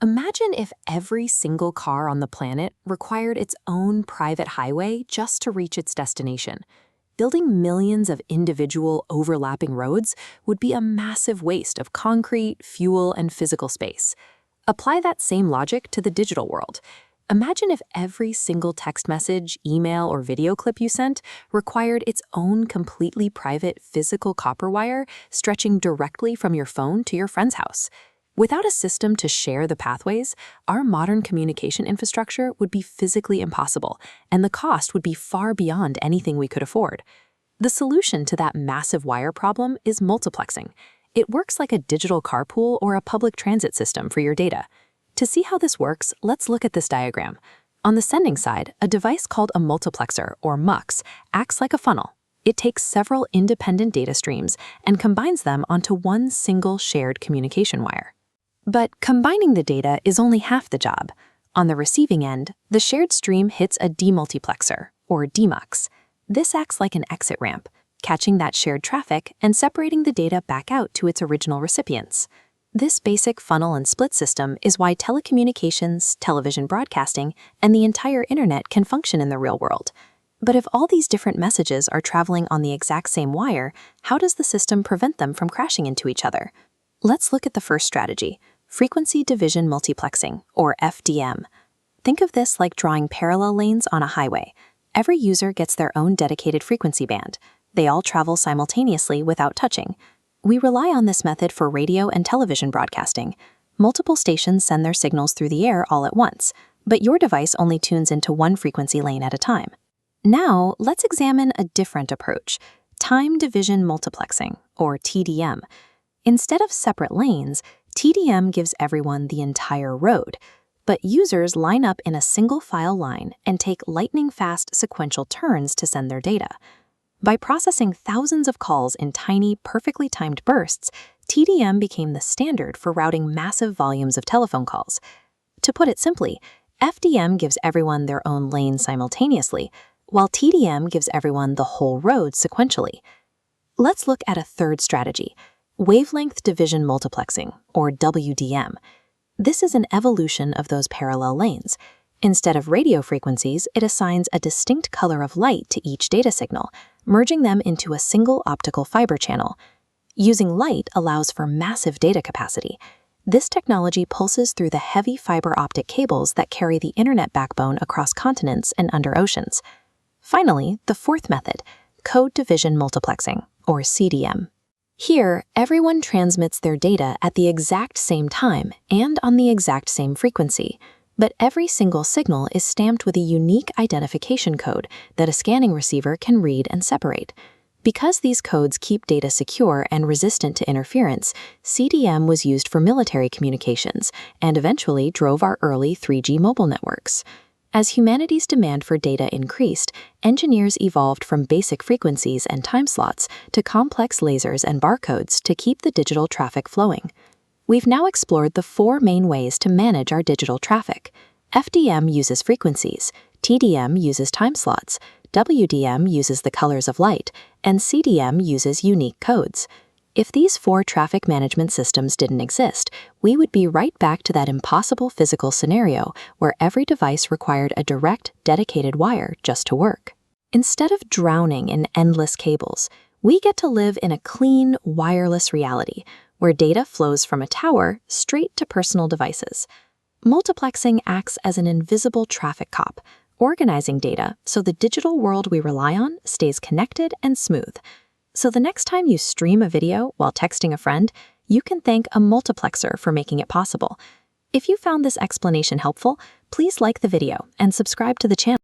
Imagine if every single car on the planet required its own private highway just to reach its destination. Building millions of individual overlapping roads would be a massive waste of concrete, fuel, and physical space. Apply that same logic to the digital world. Imagine if every single text message, email, or video clip you sent required its own completely private physical copper wire stretching directly from your phone to your friend's house. Without a system to share the pathways, our modern communication infrastructure would be physically impossible, and the cost would be far beyond anything we could afford. The solution to that massive wire problem is multiplexing. It works like a digital carpool or a public transit system for your data. To see how this works, let's look at this diagram. On the sending side, a device called a multiplexer, or MUX, acts like a funnel. It takes several independent data streams and combines them onto one single shared communication wire. But combining the data is only half the job. On the receiving end, the shared stream hits a demultiplexer, or DMUX. This acts like an exit ramp, catching that shared traffic and separating the data back out to its original recipients. This basic funnel and split system is why telecommunications, television broadcasting, and the entire internet can function in the real world. But if all these different messages are traveling on the exact same wire, how does the system prevent them from crashing into each other? Let's look at the first strategy. Frequency division multiplexing, or FDM. Think of this like drawing parallel lanes on a highway. Every user gets their own dedicated frequency band. They all travel simultaneously without touching. We rely on this method for radio and television broadcasting. Multiple stations send their signals through the air all at once, but your device only tunes into one frequency lane at a time. Now, let's examine a different approach, time division multiplexing, or TDM. Instead of separate lanes, TDM gives everyone the entire road, but users line up in a single file line and take lightning-fast sequential turns to send their data. By processing thousands of calls in tiny, perfectly timed bursts, TDM became the standard for routing massive volumes of telephone calls. To put it simply, FDM gives everyone their own lane simultaneously, while TDM gives everyone the whole road sequentially. Let's look at a third strategy. Wavelength division multiplexing, or WDM. This is an evolution of those parallel lanes. Instead of radio frequencies, it assigns a distinct color of light to each data signal, merging them into a single optical fiber channel. Using light allows for massive data capacity. This technology pulses through the heavy fiber optic cables that carry the internet backbone across continents and under oceans. Finally, the fourth method, code division multiplexing, or CDM. Here, everyone transmits their data at the exact same time and on the exact same frequency, but every single signal is stamped with a unique identification code that a scanning receiver can read and separate. Because these codes keep data secure and resistant to interference, CDM was used for military communications and eventually drove our early 3G mobile networks. As humanity's demand for data increased, engineers evolved from basic frequencies and time slots to complex lasers and barcodes to keep the digital traffic flowing. We've now explored the four main ways to manage our digital traffic. FDM uses frequencies, TDM uses time slots, WDM uses the colors of light, and CDM uses unique codes. If these four traffic management systems didn't exist, we would be right back to that impossible physical scenario where every device required a direct, dedicated wire just to work. Instead of drowning in endless cables, we get to live in a clean, wireless reality where data flows from a tower straight to personal devices. Multiplexing acts as an invisible traffic cop, organizing data so the digital world we rely on stays connected and smooth. So the next time you stream a video while texting a friend, you can thank a multiplexer for making it possible. If you found this explanation helpful, please like the video and subscribe to the channel.